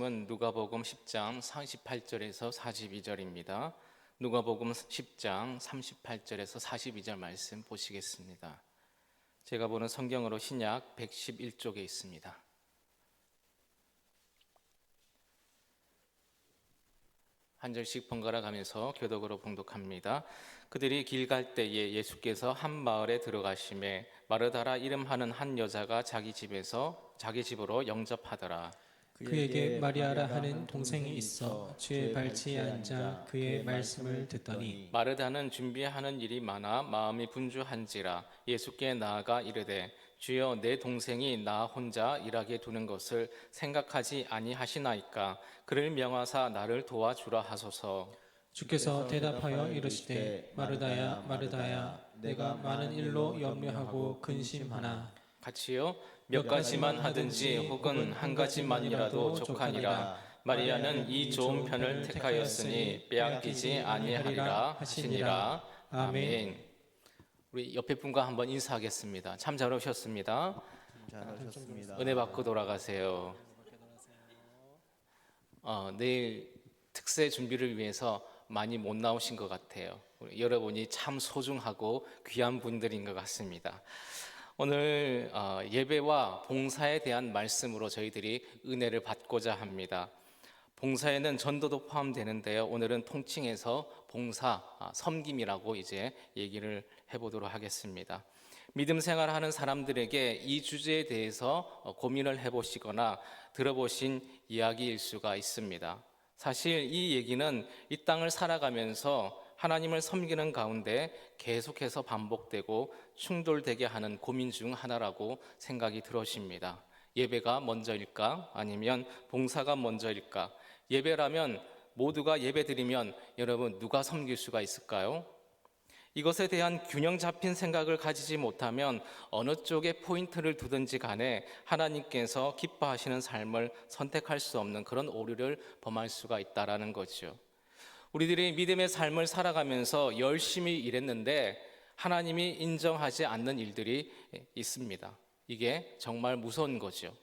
누가복음 10장 38절에서 42절입니다. 누가복음 10장 38절에서 42절 말씀 보시겠습니다. 제가 보는 성경으로 신약 111쪽에 있습니다. 한 절씩 번갈아 가면서 교독으로 봉독합니다. 그들이 길 갈 때에 예수께서 한 마을에 들어가시매 마르다라 이름하는 한 여자가 자기 집으로 영접하더라. 그에게 마리아라 하는 동생이 있어 주의 발치에 앉아 그의 말씀을 듣더니 마르다는 준비하는 일이 많아 마음이 분주한지라 예수께 나아가 이르되 주여 내 동생이 나 혼자 일하게 두는 것을 생각하지 아니하시나이까. 그를 명하사 나를 도와주라 하소서. 주께서 대답하여 이르시되 마르다야 마르다야 내가 많은 일로 염려하고 근심하나 같이요. 몇 가지만 하든지 혹은 한 가지만이라도 족하니라. 마리아는 이 좋은 편을 택하였으니 빼앗기지 아니하리라 하시니라. 아멘. 우리 옆에 분과 한번 인사하겠습니다. 참 잘 오셨습니다. 은혜 받고 돌아가세요. 내일 특세 준비를 위해서 많이 못 나오신 것 같아요. 여러분이 참 소중하고 귀한 분들인 것 같습니다. 오늘 예배와 봉사에 대한 말씀으로 저희들이 은혜를 받고자 합니다. 봉사에는 전도도 포함되는데요. 오늘은 통칭해서 봉사, 섬김이라고 이제 얘기를 해보도록 하겠습니다. 믿음 생활하는 사람들에게 이 주제에 대해서 고민을 해보시거나 들어보신 이야기일 수가 있습니다. 사실 이 얘기는 이 땅을 살아가면서 하나님을 섬기는 가운데 계속해서 반복되고 충돌되게 하는 고민 중 하나라고 생각이 들어집니다. 예배가 먼저일까? 아니면 봉사가 먼저일까? 예배라면 모두가 예배드리면 여러분 누가 섬길 수가 있을까요? 이것에 대한 균형 잡힌 생각을 가지지 못하면 어느 쪽에 포인트를 두든지 간에 하나님께서 기뻐하시는 삶을 선택할 수 없는 그런 오류를 범할 수가 있다는 거죠. 우리들이 믿음의 삶을 살아가면서 열심히 일했는데 하나님이 인정하지 않는 일들이 있습니다. 이게 정말 무서운 거죠.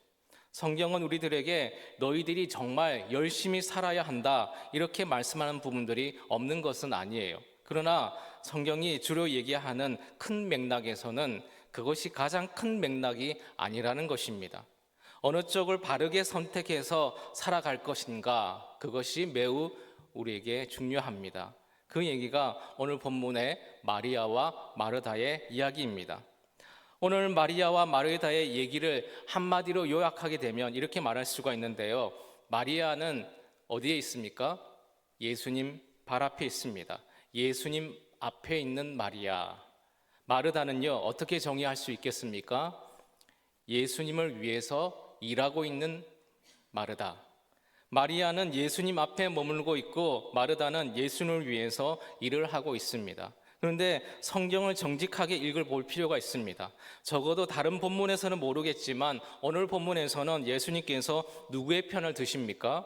성경은 우리들에게 너희들이 정말 열심히 살아야 한다 이렇게 말씀하는 부분들이 없는 것은 아니에요. 그러나 성경이 주로 얘기하는 큰 맥락에서는 그것이 가장 큰 맥락이 아니라는 것입니다. 어느 쪽을 바르게 선택해서 살아갈 것인가, 그것이 매우 우리에게 중요합니다. 그 얘기가 오늘 본문의 마리아와 마르다의 이야기입니다. 오늘 마리아와 마르다의 얘기를 한마디로 요약하게 되면 이렇게 말할 수가 있는데요. 마리아는 어디에 있습니까? 예수님 발 앞에 있습니다. 예수님 앞에 있는 마리아. 마르다는요, 어떻게 정의할 수 있겠습니까? 예수님을 위해서 일하고 있는 마르다. 마리아는 예수님 앞에 머물고 있고 마르다는 예수님을 위해서 일을 하고 있습니다. 그런데 성경을 정직하게 읽어볼 필요가 있습니다. 적어도 다른 본문에서는 모르겠지만 오늘 본문에서는 예수님께서 누구의 편을 드십니까?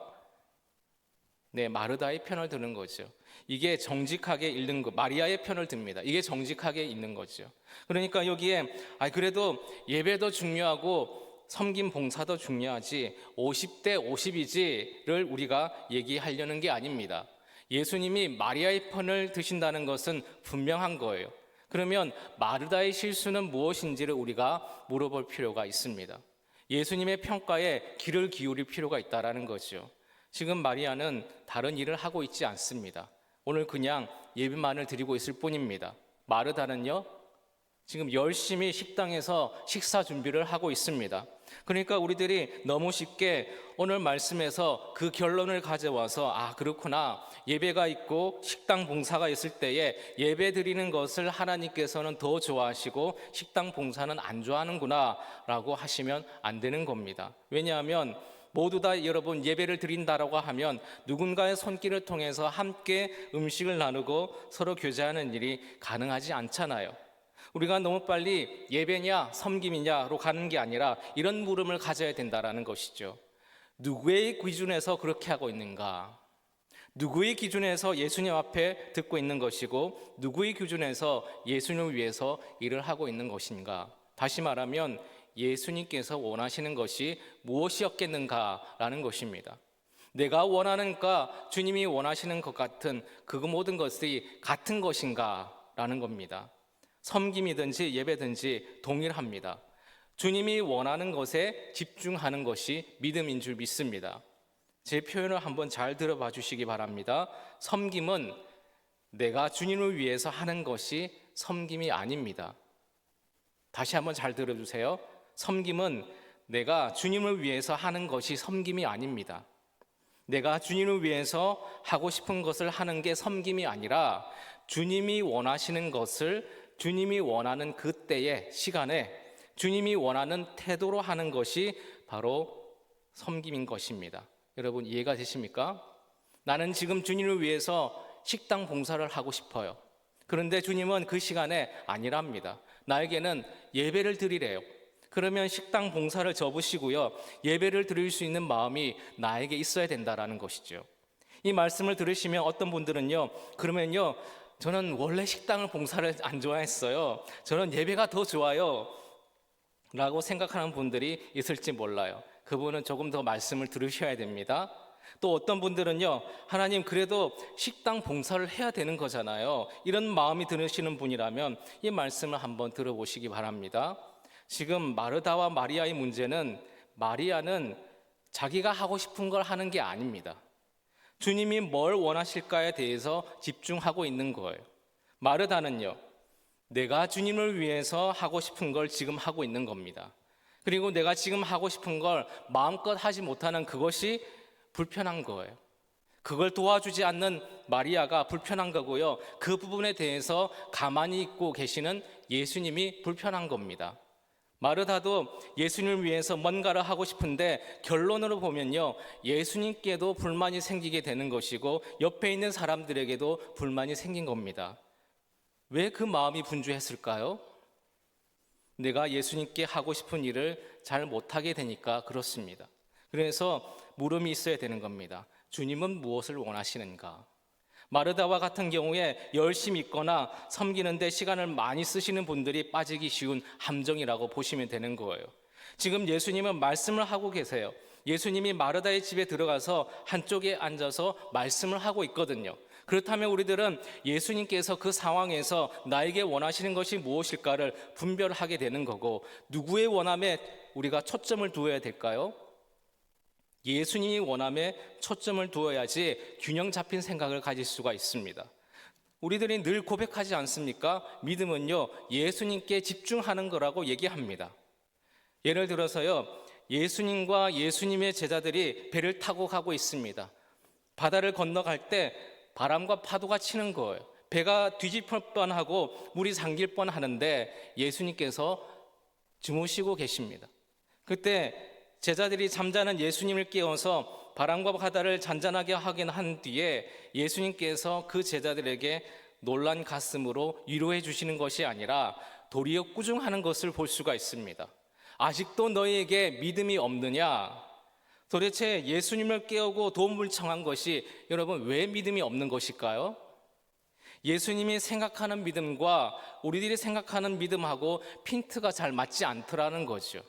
네, 마르다의 편을 드는 거죠. 이게 정직하게 읽는 거, 마리아의 편을 듭니다. 이게 정직하게 읽는 거죠. 그러니까 여기에 그래도 예배도 중요하고 섬김 봉사도 중요하지 50대 50이지를 우리가 얘기하려는 게 아닙니다. 예수님이 마리아의 편을 드신다는 것은 분명한 거예요. 그러면 마르다의 실수는 무엇인지를 우리가 물어볼 필요가 있습니다. 예수님의 평가에 귀를 기울일 필요가 있다는 거죠. 지금 마리아는 다른 일을 하고 있지 않습니다. 오늘 그냥 예배만을 드리고 있을 뿐입니다. 마르다는요, 지금 열심히 식당에서 식사 준비를 하고 있습니다. 그러니까 우리들이 너무 쉽게 오늘 말씀에서 그 결론을 가져와서 그렇구나, 예배가 있고 식당 봉사가 있을 때에 예배 드리는 것을 하나님께서는 더 좋아하시고 식당 봉사는 안 좋아하는구나 라고 하시면 안 되는 겁니다. 왜냐하면 모두 다 여러분 예배를 드린다라고 하면 누군가의 손길을 통해서 함께 음식을 나누고 서로 교제하는 일이 가능하지 않잖아요. 우리가 너무 빨리 예배냐 섬김이냐로 가는 게 아니라 이런 물음을 가져야 된다라는 것이죠. 누구의 기준에서 그렇게 하고 있는가? 누구의 기준에서 예수님 앞에 듣고 있는 것이고 누구의 기준에서 예수님을 위해서 일을 하고 있는 것인가? 다시 말하면 예수님께서 원하시는 것이 무엇이었겠는가라는 것입니다. 내가 원하는 것과 주님이 원하시는 것 같은 그 모든 것이 같은 것인가? 라는 겁니다. 섬김이든지 예배든지 동일합니다. 주님이 원하는 것에 집중하는 것이 믿음인 줄 믿습니다. 제 표현을 한번 잘 들어봐 주시기 바랍니다. 섬김은 내가 주님을 위해서 하는 것이 섬김이 아닙니다. 다시 한번 잘 들어주세요. 섬김은 내가 주님을 위해서 하는 것이 섬김이 아닙니다. 내가 주님을 위해서 하고 싶은 것을 하는 게 섬김이 아니라 주님이 원하시는 것을 주님이 원하는 그때의 시간에 주님이 원하는 태도로 하는 것이 바로 섬김인 것입니다. 여러분 이해가 되십니까? 나는 지금 주님을 위해서 식당 봉사를 하고 싶어요. 그런데 주님은 그 시간에 아니랍니다. 나에게는 예배를 드리래요. 그러면 식당 봉사를 접으시고요, 예배를 드릴 수 있는 마음이 나에게 있어야 된다라는 것이죠. 이 말씀을 들으시면 어떤 분들은요, 그러면요, 저는 원래 식당을 봉사를 안 좋아했어요. 저는 예배가 더 좋아요. 라고 생각하는 분들이 있을지 몰라요. 그분은 조금 더 말씀을 들으셔야 됩니다. 또 어떤 분들은요, 하나님 그래도 식당 봉사를 해야 되는 거잖아요. 이런 마음이 드시는 분이라면 이 말씀을 한번 들어보시기 바랍니다. 지금 마르다와 마리아의 문제는 마리아는 자기가 하고 싶은 걸 하는 게 아닙니다. 주님이 뭘 원하실까에 대해서 집중하고 있는 거예요. 마르다는요, 내가 주님을 위해서 하고 싶은 걸 지금 하고 있는 겁니다. 그리고 내가 지금 하고 싶은 걸 마음껏 하지 못하는 그것이 불편한 거예요. 그걸 도와주지 않는 마리아가 불편한 거고요. 그 부분에 대해서 가만히 있고 계시는 예수님이 불편한 겁니다. 마르다도 예수님을 위해서 뭔가를 하고 싶은데 결론으로 보면요, 예수님께도 불만이 생기게 되는 것이고 옆에 있는 사람들에게도 불만이 생긴 겁니다. 왜 그 마음이 분주했을까요? 내가 예수님께 하고 싶은 일을 잘 못하게 되니까 그렇습니다. 그래서 물음이 있어야 되는 겁니다. 주님은 무엇을 원하시는가? 마르다와 같은 경우에 열심히 있거나 섬기는데 시간을 많이 쓰시는 분들이 빠지기 쉬운 함정이라고 보시면 되는 거예요. 지금 예수님은 말씀을 하고 계세요. 예수님이 마르다의 집에 들어가서 한쪽에 앉아서 말씀을 하고 있거든요. 그렇다면 우리들은 예수님께서 그 상황에서 나에게 원하시는 것이 무엇일까를 분별하게 되는 거고, 누구의 원함에 우리가 초점을 두어야 될까요? 예수님이 원함에 초점을 두어야지 균형 잡힌 생각을 가질 수가 있습니다. 우리들이 늘 고백하지 않습니까? 믿음은요, 예수님께 집중하는 거라고 얘기합니다. 예를 들어서요, 예수님과 예수님의 제자들이 배를 타고 가고 있습니다. 바다를 건너갈 때 바람과 파도가 치는 거예요. 배가 뒤집힐 뻔하고 물이 잠길 뻔하는데 예수님께서 주무시고 계십니다. 그때 제자들이 잠자는 예수님을 깨워서 바람과 바다를 잔잔하게 하긴 한 뒤에 예수님께서 그 제자들에게 놀란 가슴으로 위로해 주시는 것이 아니라 도리어 꾸중하는 것을 볼 수가 있습니다. 아직도 너희에게 믿음이 없느냐? 도대체 예수님을 깨우고 도움을 청한 것이 여러분 왜 믿음이 없는 것일까요? 예수님이 생각하는 믿음과 우리들이 생각하는 믿음하고 핀트가 잘 맞지 않더라는 거죠.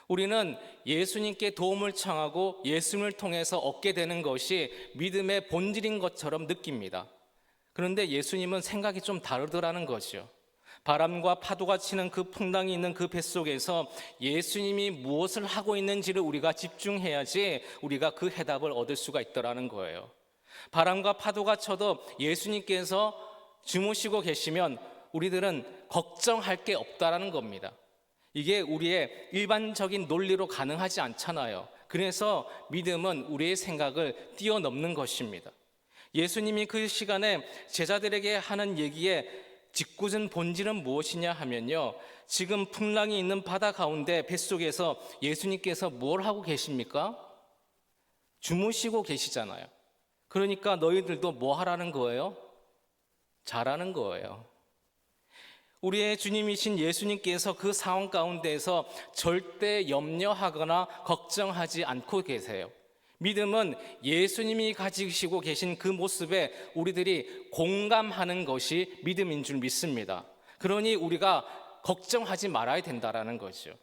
우리는 예수님께 도움을 청하고 예수님을 통해서 얻게 되는 것이 믿음의 본질인 것처럼 느낍니다. 그런데 예수님은 생각이 좀 다르더라는 거죠. 바람과 파도가 치는 그 풍랑이 있는 그 뱃속에서 예수님이 무엇을 하고 있는지를 우리가 집중해야지 우리가 그 해답을 얻을 수가 있더라는 거예요. 바람과 파도가 쳐도 예수님께서 주무시고 계시면 우리들은 걱정할 게 없다라는 겁니다. 이게 우리의 일반적인 논리로 가능하지 않잖아요. 그래서 믿음은 우리의 생각을 뛰어넘는 것입니다. 예수님이 그 시간에 제자들에게 하는 얘기의 짓궂은 본질은 무엇이냐 하면요, 지금 풍랑이 있는 바다 가운데 뱃속에서 예수님께서 뭘 하고 계십니까? 주무시고 계시잖아요. 그러니까 너희들도 뭐 하라는 거예요? 자라는 거예요. 우리의 주님이신 예수님께서 그 상황 가운데에서 절대 염려하거나 걱정하지 않고 계세요. 믿음은 예수님이 가지시고 계신 그 모습에 우리들이 공감하는 것이 믿음인 줄 믿습니다. 그러니 우리가 걱정하지 말아야 된다라는 거죠.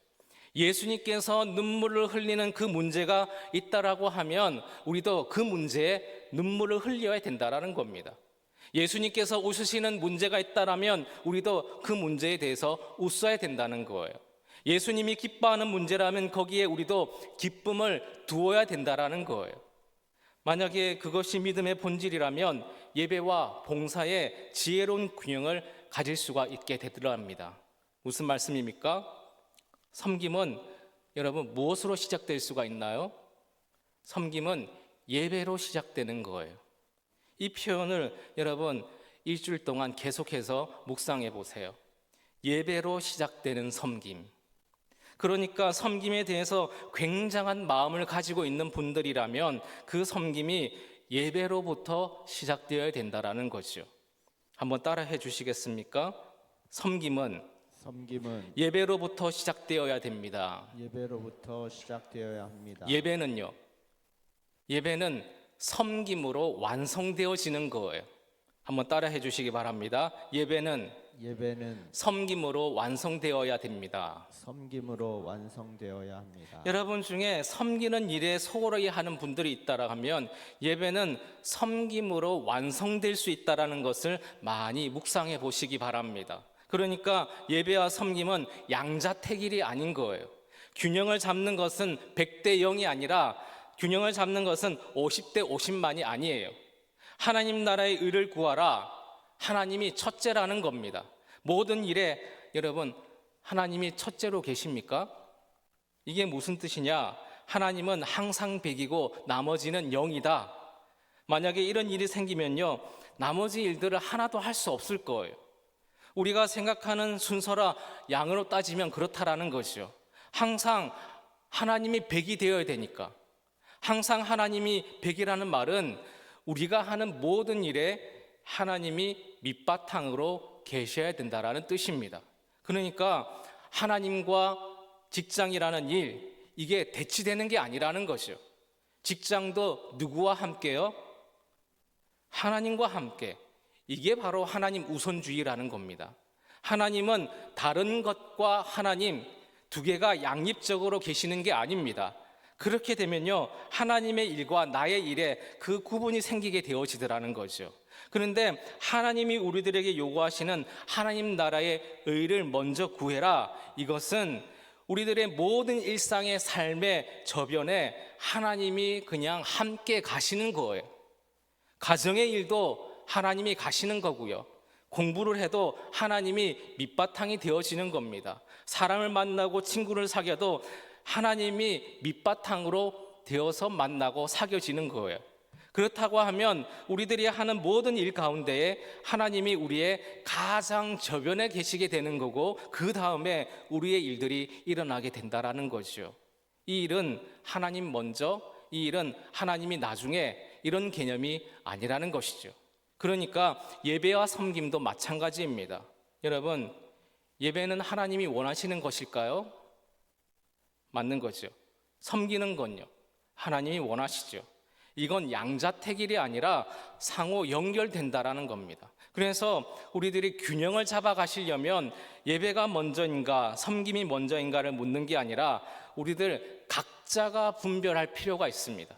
예수님께서 눈물을 흘리는 그 문제가 있다라고 하면 우리도 그 문제에 눈물을 흘려야 된다라는 겁니다. 예수님께서 웃으시는 문제가 있다라면 우리도 그 문제에 대해서 웃어야 된다는 거예요. 예수님이 기뻐하는 문제라면 거기에 우리도 기쁨을 두어야 된다라는 거예요. 만약에 그것이 믿음의 본질이라면 예배와 봉사의 지혜로운 균형을 가질 수가 있게 되더랍니다. 무슨 말씀입니까? 섬김은 여러분 무엇으로 시작될 수가 있나요? 섬김은 예배로 시작되는 거예요. 이 표현을 여러분 일주일 동안 계속해서 묵상해 보세요. 예배로 시작되는 섬김. 그러니까 섬김에 대해서 굉장한 마음을 가지고 있는 분들이라면 그 섬김이 예배로부터 시작되어야 된다라는 거죠. 한번 따라해 주시겠습니까? 섬김은 예배로부터 시작되어야 됩니다. 예배로부터 시작되어야 합니다. 예배는 섬김으로 완성되어지는 거예요. 한번 따라해 주시기 바랍니다. 예배는 섬김으로 완성되어야 됩니다. 섬김으로 완성되어야 합니다. 여러분 중에 섬기는 일에 소홀히 하는 분들이 있다라 하면 예배는 섬김으로 완성될 수 있다라는 것을 많이 묵상해 보시기 바랍니다. 그러니까 예배와 섬김은 양자택일이 아닌 거예요. 균형을 잡는 것은 100대 0이 아니라 균형을 잡는 것은 50대 50만이 아니에요. 하나님 나라의 의를 구하라. 하나님이 첫째라는 겁니다. 모든 일에 여러분 하나님이 첫째로 계십니까? 이게 무슨 뜻이냐? 하나님은 항상 100이고 나머지는 0이다. 만약에 이런 일이 생기면요, 나머지 일들을 하나도 할 수 없을 거예요. 우리가 생각하는 순서라 양으로 따지면 그렇다라는 것이죠. 항상 하나님이 100이 되어야 되니까. 항상 하나님이 100이라는 말은 우리가 하는 모든 일에 하나님이 밑바탕으로 계셔야 된다라는 뜻입니다. 그러니까 하나님과 직장이라는 일, 이게 대치되는 게 아니라는 거죠. 직장도 누구와 함께요? 하나님과 함께. 이게 바로 하나님 우선주의라는 겁니다. 하나님은 다른 것과 하나님 두 개가 양립적으로 계시는 게 아닙니다. 그렇게 되면요, 하나님의 일과 나의 일에 그 구분이 생기게 되어지더라는 거죠. 그런데 하나님이 우리들에게 요구하시는 하나님 나라의 의를 먼저 구해라. 이것은 우리들의 모든 일상의 삶의 저변에 하나님이 그냥 함께 가시는 거예요. 가정의 일도 하나님이 가시는 거고요. 공부를 해도 하나님이 밑바탕이 되어지는 겁니다. 사람을 만나고 친구를 사귀어도 하나님이 밑바탕으로 되어서 만나고 사귀어지는 거예요. 그렇다고 하면 우리들이 하는 모든 일 가운데에 하나님이 우리의 가장 저변에 계시게 되는 거고, 그 다음에 우리의 일들이 일어나게 된다라는 거죠. 이 일은 하나님 먼저, 이 일은 하나님이 나중에, 이런 개념이 아니라는 것이죠. 그러니까 예배와 섬김도 마찬가지입니다. 여러분, 예배는 하나님이 원하시는 것일까요? 맞는 거죠. 섬기는 건요, 하나님이 원하시죠. 이건 양자택일이 아니라 상호 연결된다라는 겁니다. 그래서 우리들이 균형을 잡아 가시려면 예배가 먼저인가 섬김이 먼저인가를 묻는 게 아니라 우리들 각자가 분별할 필요가 있습니다.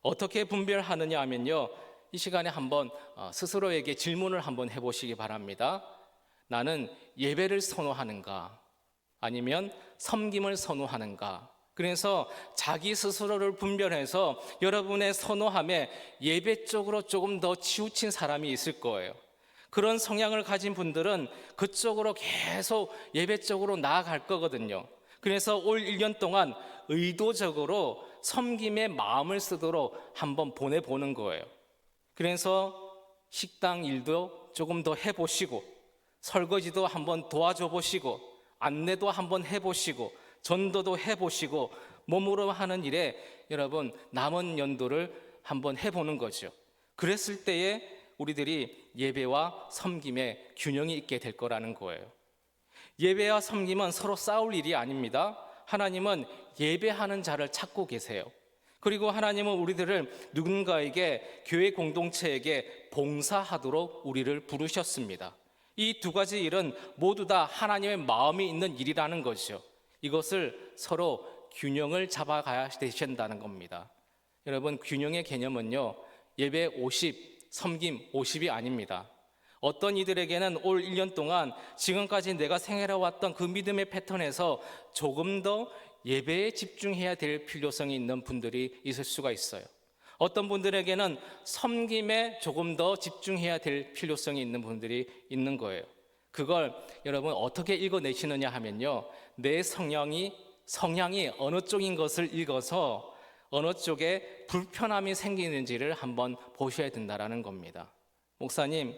어떻게 분별하느냐 하면요, 이 시간에 한번 스스로에게 질문을 한번 해보시기 바랍니다. 나는 예배를 선호하는가? 아니면 섬김을 선호하는가? 그래서 자기 스스로를 분별해서 여러분의 선호함에 예배 쪽으로 조금 더 치우친 사람이 있을 거예요. 그런 성향을 가진 분들은 그쪽으로 계속 예배 쪽으로 나아갈 거거든요. 그래서 올 1년 동안 의도적으로 섬김의 마음을 쓰도록 한번 보내보는 거예요. 그래서 식당 일도 조금 더 해보시고, 설거지도 한번 도와줘 보시고, 안내도 한번 해보시고, 전도도 해보시고, 몸으로 하는 일에 여러분 남은 연도를 한번 해보는 거죠. 그랬을 때에 우리들이 예배와 섬김의 균형이 있게 될 거라는 거예요. 예배와 섬김은 서로 싸울 일이 아닙니다. 하나님은 예배하는 자를 찾고 계세요. 그리고 하나님은 우리들을 누군가에게, 교회 공동체에게 봉사하도록 우리를 부르셨습니다. 이 두 가지 일은 모두 다 하나님의 마음이 있는 일이라는 것이죠. 이것을 서로 균형을 잡아가야 되신다는 겁니다. 여러분, 균형의 개념은요, 예배 50, 섬김 50이 아닙니다. 어떤 이들에게는 올 1년 동안 지금까지 내가 생활해왔던 그 믿음의 패턴에서 조금 더 예배에 집중해야 될 필요성이 있는 분들이 있을 수가 있어요. 어떤 분들에게는 섬김에 조금 더 집중해야 될 필요성이 있는 분들이 있는 거예요. 그걸 여러분 어떻게 읽어내시느냐 하면요, 내 성향이 어느 쪽인 것을 읽어서 어느 쪽에 불편함이 생기는지를 한번 보셔야 된다는 겁니다. 목사님,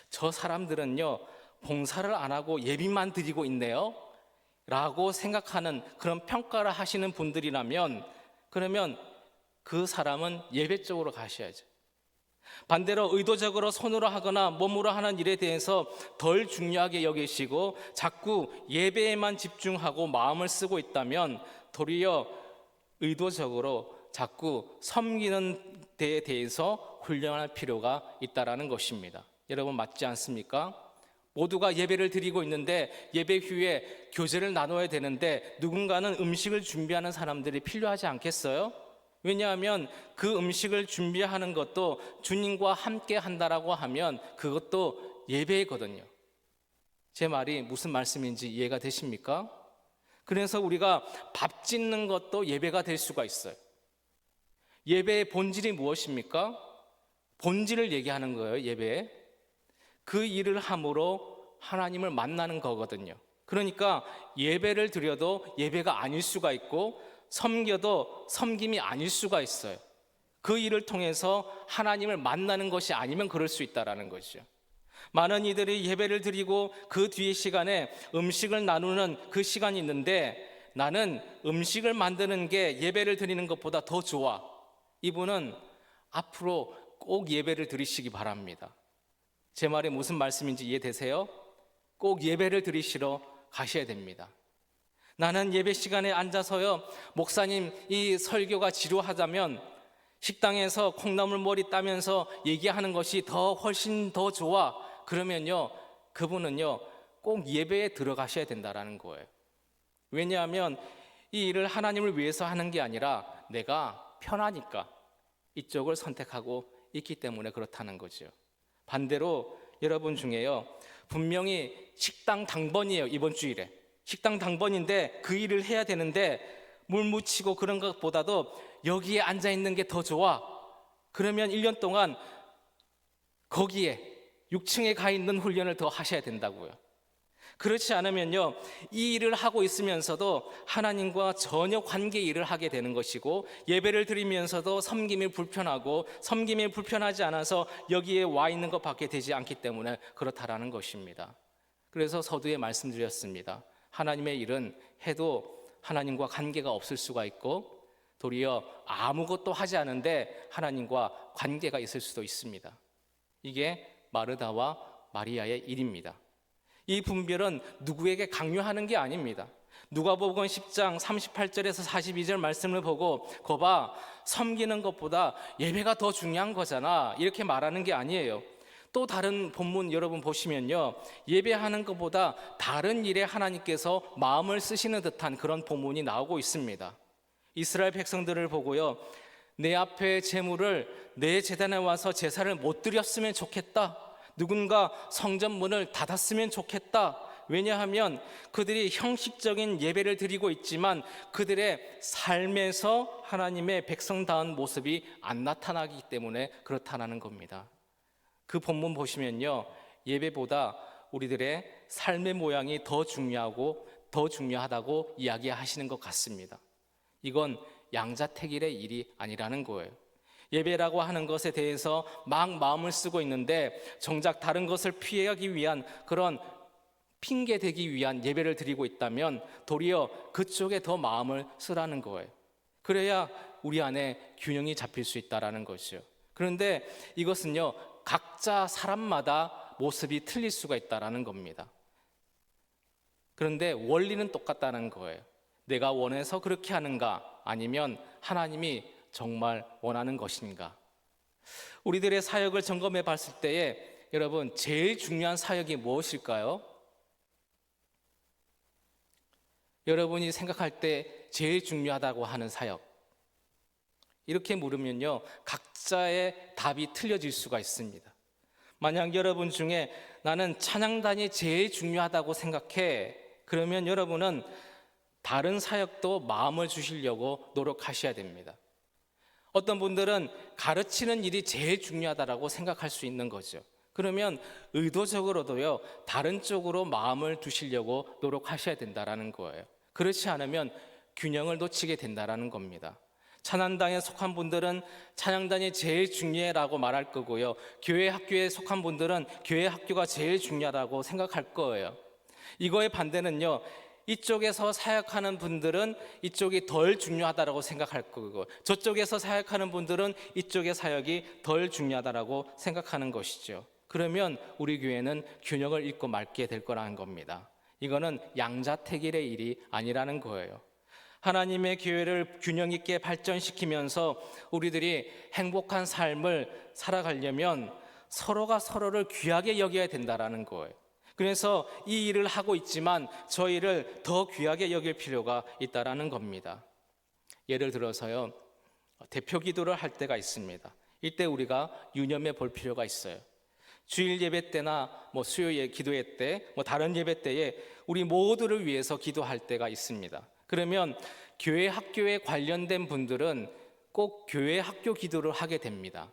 저 사람들은요 봉사를 안 하고 예비만 드리고 있네요 라고 생각하는 그런 평가를 하시는 분들이라면, 그러면 그 사람은 예배 쪽으로 가셔야죠. 반대로 의도적으로 손으로 하거나 몸으로 하는 일에 대해서 덜 중요하게 여기시고 자꾸 예배에만 집중하고 마음을 쓰고 있다면 도리어 의도적으로 자꾸 섬기는 데에 대해서 훈련할 필요가 있다는 것입니다. 여러분, 맞지 않습니까? 모두가 예배를 드리고 있는데 예배 후에 교제를 나눠야 되는데 누군가는 음식을 준비하는 사람들이 필요하지 않겠어요? 왜냐하면 그 음식을 준비하는 것도 주님과 함께 한다라고 하면 그것도 예배거든요. 제 말이 무슨 말씀인지 이해가 되십니까? 그래서 우리가 밥 짓는 것도 예배가 될 수가 있어요. 예배의 본질이 무엇입니까? 본질을 얘기하는 거예요. 예배에 그 일을 함으로 하나님을 만나는 거거든요. 그러니까 예배를 드려도 예배가 아닐 수가 있고 섬겨도 섬김이 아닐 수가 있어요. 그 일을 통해서 하나님을 만나는 것이 아니면 그럴 수 있다는 것이죠. 많은 이들이 예배를 드리고 그 뒤의 시간에 음식을 나누는 그 시간이 있는데 나는 음식을 만드는 게 예배를 드리는 것보다 더 좋아. 이분은 앞으로 꼭 예배를 드리시기 바랍니다. 제 말이 무슨 말씀인지 이해되세요? 꼭 예배를 드리시러 가셔야 됩니다. 나는 예배 시간에 앉아서요, 목사님 이 설교가 지루하다면 식당에서 콩나물머리 따면서 얘기하는 것이 훨씬 더 좋아. 그러면요, 그분은요 꼭 예배에 들어가셔야 된다는 거예요. 왜냐하면 이 일을 하나님을 위해서 하는 게 아니라 내가 편하니까 이쪽을 선택하고 있기 때문에 그렇다는 거죠. 반대로 여러분 중에요, 분명히 식당 당번이에요. 이번 주일에 식당 당번인데 그 일을 해야 되는데 물 묻히고 그런 것보다도 여기에 앉아 있는 게 더 좋아. 그러면 1년 동안 거기에 6층에 가 있는 훈련을 더 하셔야 된다고요. 그렇지 않으면요, 이 일을 하고 있으면서도 하나님과 전혀 관계 일을 하게 되는 것이고 예배를 드리면서도 섬김이 불편하고 섬김이 불편하지 않아서 여기에 와 있는 것밖에 되지 않기 때문에 그렇다라는 것입니다. 그래서 서두에 말씀드렸습니다. 하나님의 일은 해도 하나님과 관계가 없을 수가 있고 도리어 아무것도 하지 않은데 하나님과 관계가 있을 수도 있습니다. 이게 마르다와 마리아의 일입니다. 이 분별은 누구에게 강요하는 게 아닙니다. 누가복음 10장 38절에서 42절 말씀을 보고 거봐, 섬기는 것보다 예배가 더 중요한 거잖아, 이렇게 말하는 게 아니에요. 또 다른 본문 여러분 보시면요, 예배하는 것보다 다른 일에 하나님께서 마음을 쓰시는 듯한 그런 본문이 나오고 있습니다. 이스라엘 백성들을 보고요, 내 앞에 제물을 내 제단에 와서 제사를 못 드렸으면 좋겠다, 누군가 성전문을 닫았으면 좋겠다. 왜냐하면 그들이 형식적인 예배를 드리고 있지만 그들의 삶에서 하나님의 백성다운 모습이 안 나타나기 때문에 그렇다는 겁니다. 그 본문 보시면요, 예배보다 우리들의 삶의 모양이 더 중요하다고 이야기하시는 것 같습니다. 이건 양자택일의 일이 아니라는 거예요. 예배라고 하는 것에 대해서 막 마음을 쓰고 있는데 정작 다른 것을 피하기 위한 그런 핑계 대기 위한 예배를 드리고 있다면 도리어 그쪽에 더 마음을 쓰라는 거예요. 그래야 우리 안에 균형이 잡힐 수 있다는 것이죠. 그런데 이것은요, 각자 사람마다 모습이 틀릴 수가 있다는 겁니다. 그런데 원리는 똑같다는 거예요. 내가 원해서 그렇게 하는가, 아니면 하나님이 정말 원하는 것인가. 우리들의 사역을 점검해 봤을 때에 여러분, 제일 중요한 사역이 무엇일까요? 여러분이 생각할 때 제일 중요하다고 하는 사역? 이렇게 물으면요, 각자의 답이 틀려질 수가 있습니다. 만약 여러분 중에 나는 찬양단이 제일 중요하다고 생각해, 그러면 여러분은 다른 사역도 마음을 주시려고 노력하셔야 됩니다. 어떤 분들은 가르치는 일이 제일 중요하다고 생각할 수 있는 거죠. 그러면 의도적으로도요, 다른 쪽으로 마음을 두시려고 노력하셔야 된다는 거예요. 그렇지 않으면 균형을 놓치게 된다는 겁니다. 찬양단에 속한 분들은 찬양단이 제일 중요해라고 말할 거고요, 교회 학교에 속한 분들은 교회 학교가 제일 중요하다고 생각할 거예요. 이거의 반대는요, 이쪽에서 사역하는 분들은 이쪽이 덜 중요하다고 생각할 거고, 저쪽에서 사역하는 분들은 이쪽의 사역이 덜 중요하다고 생각하는 것이죠. 그러면 우리 교회는 균형을 잃고 말게 될 거라는 겁니다. 이거는 양자택일의 일이 아니라는 거예요. 하나님의 교회를 균형 있게 발전시키면서 우리들이 행복한 삶을 살아가려면 서로가 서로를 귀하게 여겨야 된다는 거예요. 그래서 이 일을 하고 있지만 저 일을 더 귀하게 여길 필요가 있다는 겁니다. 예를 들어서요, 대표 기도를 할 때가 있습니다. 이때 우리가 유념해 볼 필요가 있어요. 주일 예배 때나 수요 기도회 때, 다른 예배 때에 우리 모두를 위해서 기도할 때가 있습니다. 그러면 교회 학교에 관련된 분들은 꼭 교회 학교 기도를 하게 됩니다.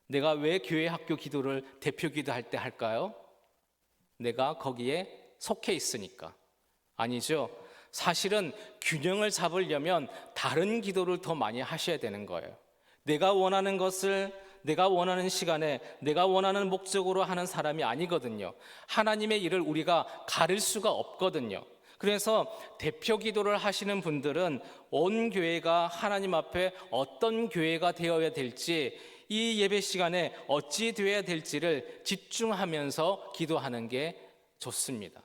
내가 왜 교회 학교 기도를 대표 기도할 때 할까요? 내가 거기에 속해 있으니까. 아니죠. 사실은 균형을 잡으려면 다른 기도를 더 많이 하셔야 되는 거예요. 내가 원하는 것을 내가 원하는 시간에 내가 원하는 목적으로 하는 사람이 아니거든요. 하나님의 일을 우리가 가릴 수가 없거든요. 그래서 대표 기도를 하시는 분들은 온 교회가 하나님 앞에 어떤 교회가 되어야 될지, 이 예배 시간에 어찌 되어야 될지를 집중하면서 기도하는 게 좋습니다.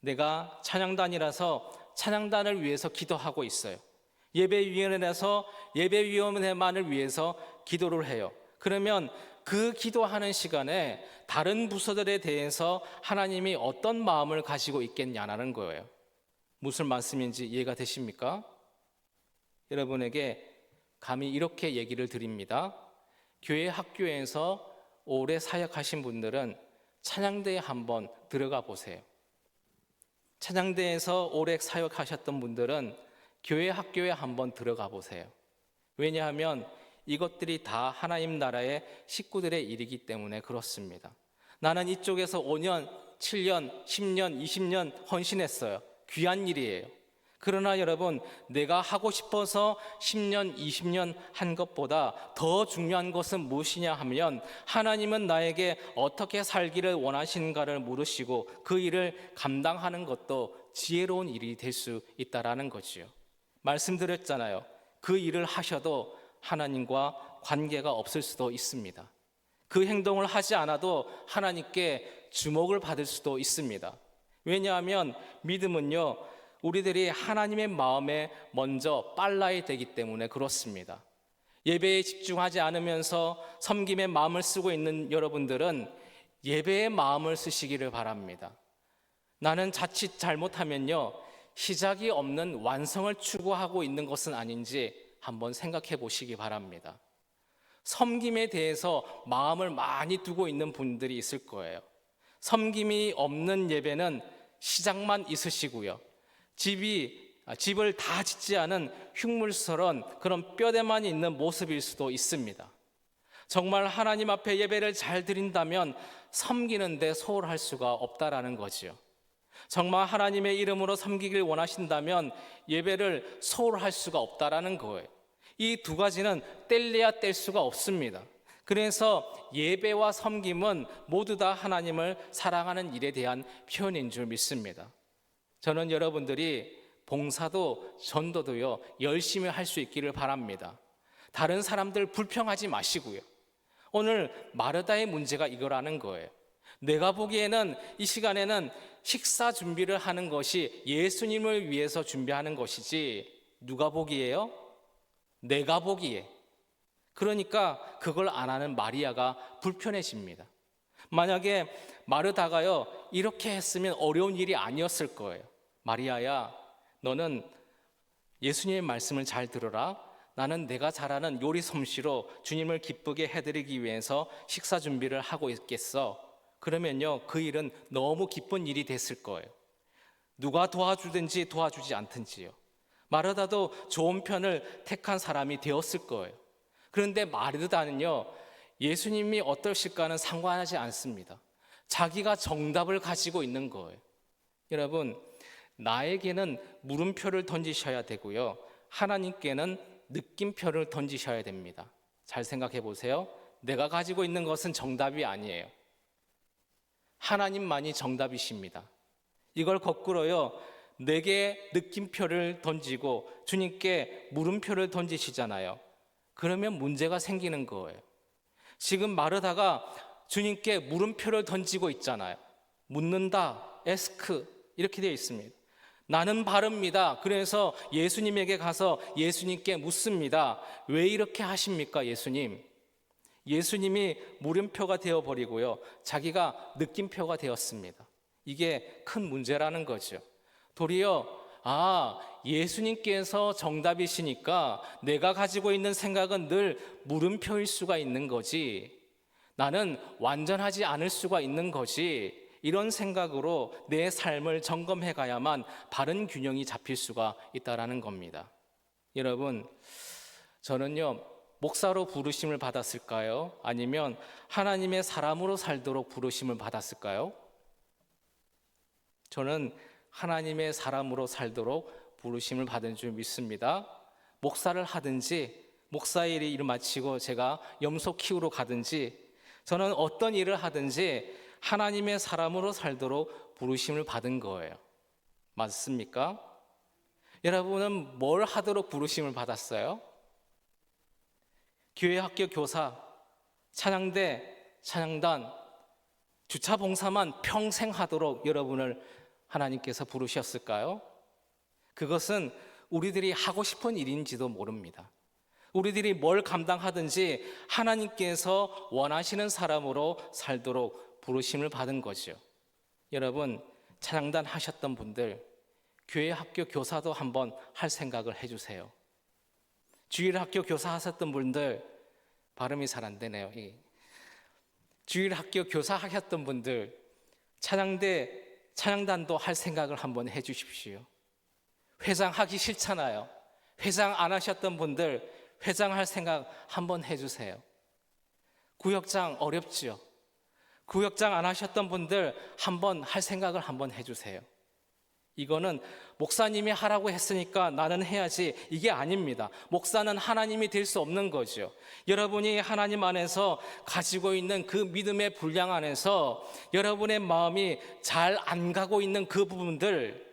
내가 찬양단이라서 찬양단을 위해서 기도하고 있어요. 예배위원회라서 예배위원회만을 위해서 기도를 해요. 그러면 그 기도하는 시간에 다른 부서들에 대해서 하나님이 어떤 마음을 가지고 있겠냐는 거예요. 무슨 말씀인지 이해가 되십니까? 여러분에게 감히 이렇게 얘기를 드립니다. 교회 학교에서 오래 사역하신 분들은 찬양대에 한번 들어가 보세요. 찬양대에서 오래 사역하셨던 분들은 교회 학교에 한번 들어가 보세요. 왜냐하면 이것들이 다 하나님 나라의 식구들의 일이기 때문에 그렇습니다. 나는 이쪽에서 5년, 7년, 10년, 20년 헌신했어요. 귀한 일이에요. 그러나 여러분, 내가 하고 싶어서 10년, 20년 한 것보다 더 중요한 것은 무엇이냐 하면 하나님은 나에게 어떻게 살기를 원하시는가를 물으시고 그 일을 감당하는 것도 지혜로운 일이 될 수 있다는 거지요. 말씀드렸잖아요. 그 일을 하셔도 하나님과 관계가 없을 수도 있습니다. 그 행동을 하지 않아도 하나님께 주목을 받을 수도 있습니다. 왜냐하면 믿음은요, 우리들이 하나님의 마음에 먼저 빨라야 되기 때문에 그렇습니다. 예배에 집중하지 않으면서 섬김의 마음을 쓰고 있는 여러분들은 예배의 마음을 쓰시기를 바랍니다. 나는 자칫 잘못하면요, 시작이 없는 완성을 추구하고 있는 것은 아닌지 한번 생각해 보시기 바랍니다. 섬김에 대해서 마음을 많이 두고 있는 분들이 있을 거예요. 섬김이 없는 예배는 시작만 있으시고요, 집을 다 짓지 않은 흉물스러운 그런 뼈대만 있는 모습일 수도 있습니다. 정말 하나님 앞에 예배를 잘 드린다면 섬기는데 소홀할 수가 없다라는 거지요. 정말 하나님의 이름으로 섬기길 원하신다면 예배를 소홀할 수가 없다라는 거예요. 이 두 가지는 뗄래야 뗄 수가 없습니다. 그래서 예배와 섬김은 모두 다 하나님을 사랑하는 일에 대한 표현인 줄 믿습니다. 저는 여러분들이 봉사도 전도도요, 열심히 할 수 있기를 바랍니다. 다른 사람들 불평하지 마시고요. 오늘 마르다의 문제가 이거라는 거예요. 내가 보기에는 이 시간에는 식사 준비를 하는 것이 예수님을 위해서 준비하는 것이지 누가 보기에요? 내가 보기에. 그러니까 그걸 안 하는 마리아가 불편해집니다. 만약에 마르다가요, 이렇게 했으면 어려운 일이 아니었을 거예요. 마리아야, 너는 예수님의 말씀을 잘 들어라. 나는 내가 잘하는 요리 솜씨로 주님을 기쁘게 해드리기 위해서 식사 준비를 하고 있겠어. 그러면요, 그 일은 너무 기쁜 일이 됐을 거예요. 누가 도와주든지 도와주지 않든지요. 마르다도 좋은 편을 택한 사람이 되었을 거예요. 그런데 마르다는요, 예수님이 어떠실까는 상관하지 않습니다. 자기가 정답을 가지고 있는 거예요. 여러분, 나에게는 물음표를 던지셔야 되고요, 하나님께는 느낌표를 던지셔야 됩니다. 잘 생각해 보세요. 내가 가지고 있는 것은 정답이 아니에요. 하나님만이 정답이십니다. 이걸 거꾸로요, 내게 느낌표를 던지고 주님께 물음표를 던지시잖아요. 그러면 문제가 생기는 거예요. 지금 마르다가 주님께 물음표를 던지고 있잖아요. 묻는다, 에스크 이렇게 되어 있습니다. 나는 바릅니다. 그래서 예수님에게 가서 예수님께 묻습니다. 왜 이렇게 하십니까, 예수님? 예수님이 물음표가 되어버리고요, 자기가 느낌표가 되었습니다. 이게 큰 문제라는 거죠. 도리어 예수님께서 정답이시니까 내가 가지고 있는 생각은 늘 물음표일 수가 있는 거지, 나는 완전하지 않을 수가 있는 거지, 이런 생각으로 내 삶을 점검해 가야만 바른 균형이 잡힐 수가 있다라는 겁니다. 여러분, 저는요, 목사로 부르심을 받았을까요? 아니면 하나님의 사람으로 살도록 부르심을 받았을까요? 저는 하나님의 사람으로 살도록 부르심을 받은 줄 믿습니다. 목사를 하든지 목사의 일을 마치고 제가 염소 키우러 가든지, 저는 어떤 일을 하든지 하나님의 사람으로 살도록 부르심을 받은 거예요. 맞습니까? 여러분은 뭘 하도록 부르심을 받았어요? 교회 학교 교사, 찬양대, 찬양단, 주차 봉사만 평생 하도록 여러분을 하나님께서 부르셨을까요? 그것은 우리들이 하고 싶은 일인지도 모릅니다. 우리들이 뭘 감당하든지 하나님께서 원하시는 사람으로 살도록 부르심을 받은 거죠. 여러분, 찬양단 하셨던 분들, 교회 학교 교사도 한번 할 생각을 해주세요. 주일 학교 교사 하셨던 분들, 발음이 잘 안 되네요. 주일 학교 교사 하셨던 분들, 찬양대, 찬양단도 할 생각을 한번 해주십시오. 회장 하기 싫잖아요. 회장 안 하셨던 분들, 회장할 생각 한번 해주세요. 구역장 어렵지요. 구역장 안 하셨던 분들 한번 할 생각을 한번 해주세요. 이거는 목사님이 하라고 했으니까 나는 해야지, 이게 아닙니다. 목사는 하나님이 될 수 없는 거죠. 여러분이 하나님 안에서 가지고 있는 그 믿음의 분량 안에서 여러분의 마음이 잘 안 가고 있는 그 부분들,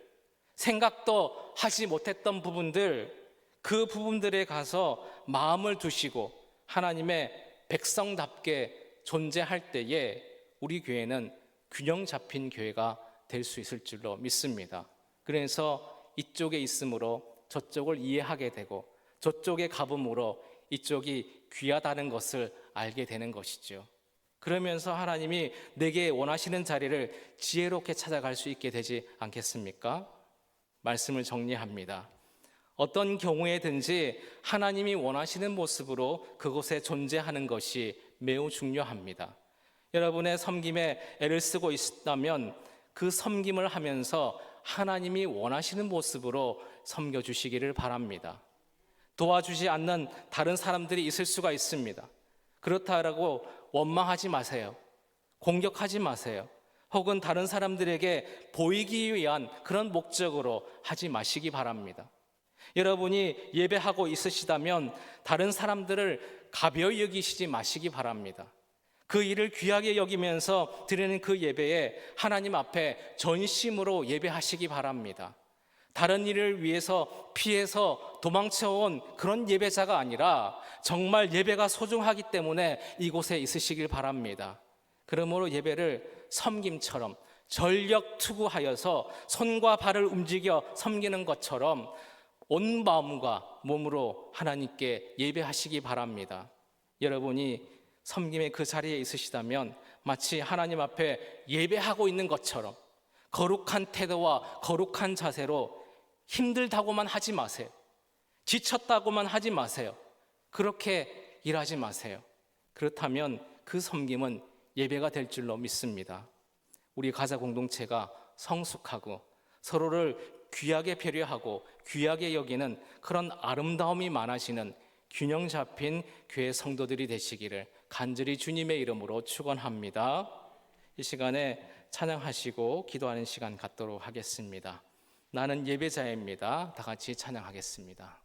생각도 하지 못했던 부분들, 그 부분들에 가서 마음을 두시고 하나님의 백성답게 존재할 때에 우리 교회는 균형 잡힌 교회가 될 수 있을 줄로 믿습니다. 그래서 이쪽에 있으므로 저쪽을 이해하게 되고, 저쪽에 가봄으로 이쪽이 귀하다는 것을 알게 되는 것이죠. 그러면서 하나님이 내게 원하시는 자리를 지혜롭게 찾아갈 수 있게 되지 않겠습니까? 말씀을 정리합니다. 어떤 경우에든지 하나님이 원하시는 모습으로 그곳에 존재하는 것이 매우 중요합니다. 여러분의 섬김에 애를 쓰고 있다면 그 섬김을 하면서 하나님이 원하시는 모습으로 섬겨주시기를 바랍니다. 도와주지 않는 다른 사람들이 있을 수가 있습니다. 그렇다고 원망하지 마세요. 공격하지 마세요. 혹은 다른 사람들에게 보이기 위한 그런 목적으로 하지 마시기 바랍니다. 여러분이 예배하고 있으시다면 다른 사람들을 가벼이 여기시지 마시기 바랍니다. 그 일을 귀하게 여기면서 드리는 그 예배에 하나님 앞에 전심으로 예배하시기 바랍니다. 다른 일을 위해서 피해서 도망쳐온 그런 예배자가 아니라 정말 예배가 소중하기 때문에 이곳에 있으시길 바랍니다. 그러므로 예배를 섬김처럼 전력 투구하여서 손과 발을 움직여 섬기는 것처럼 온 마음과 몸으로 하나님께 예배하시기 바랍니다. 여러분이 섬김의 그 자리에 있으시다면 마치 하나님 앞에 예배하고 있는 것처럼 거룩한 태도와 거룩한 자세로 힘들다고만 하지 마세요. 지쳤다고만 하지 마세요. 그렇게 일하지 마세요. 그렇다면 그 섬김은 예배가 될 줄로 믿습니다. 우리 가자 공동체가 성숙하고 서로를 귀하게 배려하고 귀하게 여기는 그런 아름다움이 많아지는 균형 잡힌 교회 성도들이 되시기를 간절히 주님의 이름으로 축원합니다. 이 시간에 찬양하시고 기도하는 시간 갖도록 하겠습니다. 나는 예배자입니다. 다 같이 찬양하겠습니다.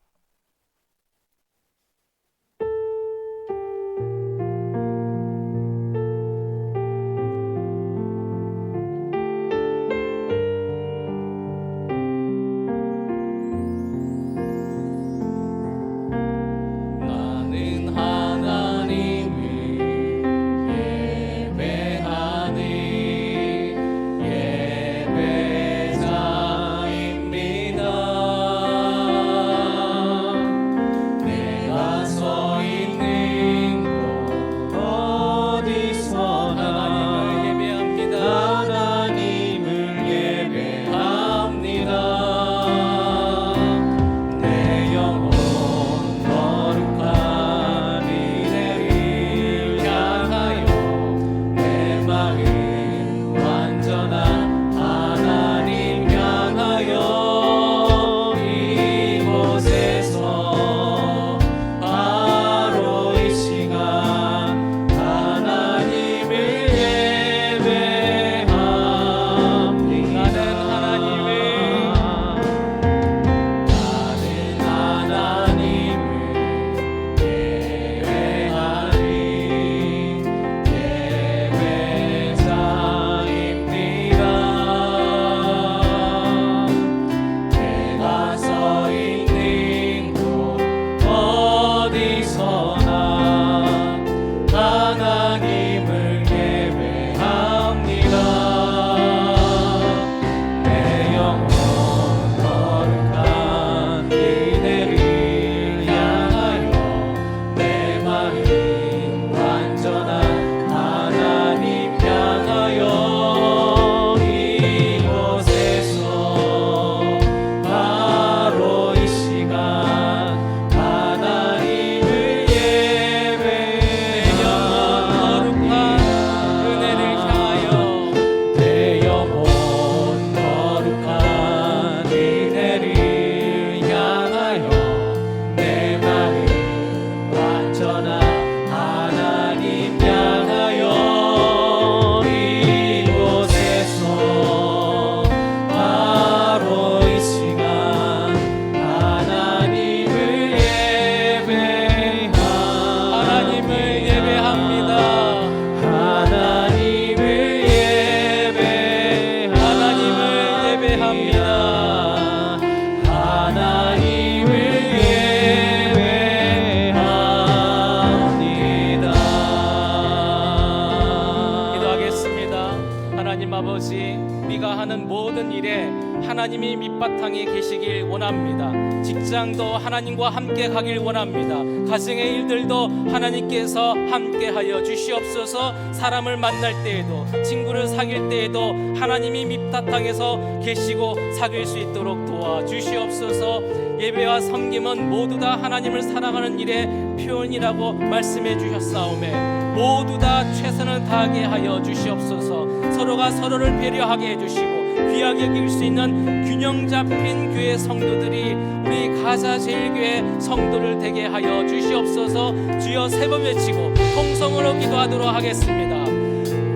하나님이 밑바탕에 계시길 원합니다. 직장도 하나님과 함께 가길 원합니다. 가정의 일들도 하나님께서 함께하여 주시옵소서. 사람을 만날 때에도 친구를 사귈 때에도 하나님이 밑바탕에서 계시고 사귈 수 있도록 도와주시옵소서. 예배와 섬김은 모두 다 하나님을 사랑하는 일의 표현이라고 말씀해 주셨사오매 모두 다 최선을 다하게 하여 주시옵소서. 서로가 서로를 배려하게 해주시고 귀하게 여길 수 있는 균형 잡힌 교회 성도들이 우리 가자 제일교회 성도를 되게 하여 주시옵소서. 주여 세 번 외치고 통성으로 기도하도록 하겠습니다.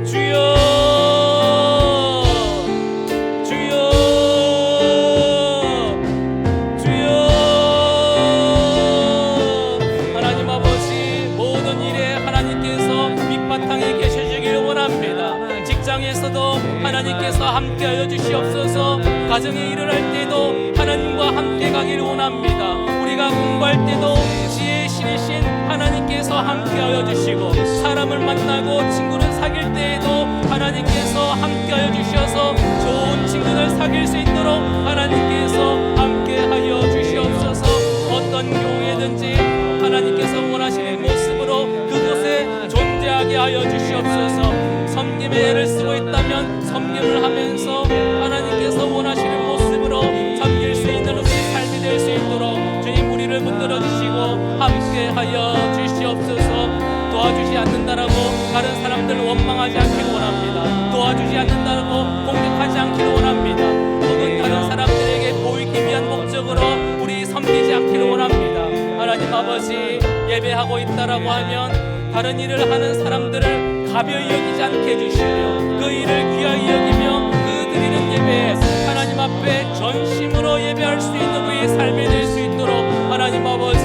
주여 주여 주여. 하나님 아버지, 모든 일에 하나님께서 밑바탕에 계셔주길 원합니다. 직장에서도 하나님께서 함께하여 주시옵소서. 가정에 일을 할 때도 하나님과 함께 가기를 원합니다. 우리가 공부할 때도 지혜의 신이신 하나님께서 함께하여 주시고 사람을 만나고 친구를 사귈 때에도 하나님께서 함께하여 주셔서 좋은 친구들 사귈 수 있도록 하나님께서 함께하여 주시옵소서. 어떤 교회든지 하나님께서 원하시는 모습으로 그곳에 존재하게 하여 주시옵소서. 섬김의 애를 쓰고 있다면 섬김을 하면서 하나님께서 원하시는 모습으로 섬길 수 있는 않는다라고 다른 사람들을 원망하지 않기를 원합니다. 도와주지 않는다라고 공격하지 않기를 원합니다. 혹은 다른 사람들에게 보이기 위한 목적으로 우리 섬기지 않기를 원합니다. 하나님 아버지, 예배하고 있다라고 하면 다른 일을 하는 사람들을 가벼이 여기지 않게 해주시며 그 일을 귀하게 여기며 그 드리는 예배에 하나님 앞에 전심으로 예배할 수 있는 우리의 삶이 될 수 있도록 하나님 아버지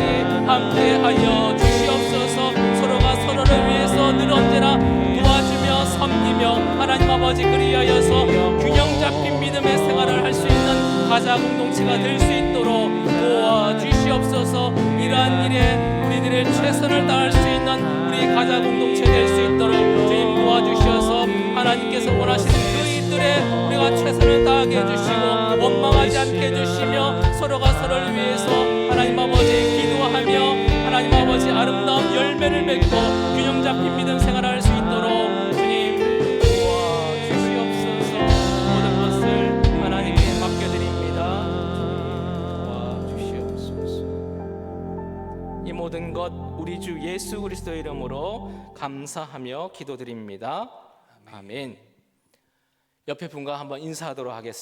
함께하여 주시옵소서. 서로가 서로를 위해서 늘 언제나 도와주며 섬기며 하나님 아버지 그리하여서 균형 잡힌 믿음의 생활을 할 수 있는 가자 공동체가 될 수 있도록 도와주시옵소서. 이러한 일에 우리들의 최선을 다할 수 있는 우리 가자 공동체 될 수 있도록 주님 도와주셔서 하나님께서 원하시는 그 일들에 우리가 최선을 다하게 해주시고 원망하지 않게 해주시며 서로가 서로를 위해서 하나님 아버지 기도하며 하나님 아버지 아름다운 열매를 맺고 균형 잡힌 믿음 생활을 할 수 있도록 주님 도와주시옵소서. 모든 것을 하나님께 맡겨드립니다. 도와주시옵소서. 이 모든 것 우리 주 예수 그리스도의 이름으로 감사하며 기도드립니다. 아멘. 옆에 분과 한번 인사하도록 하겠습니다.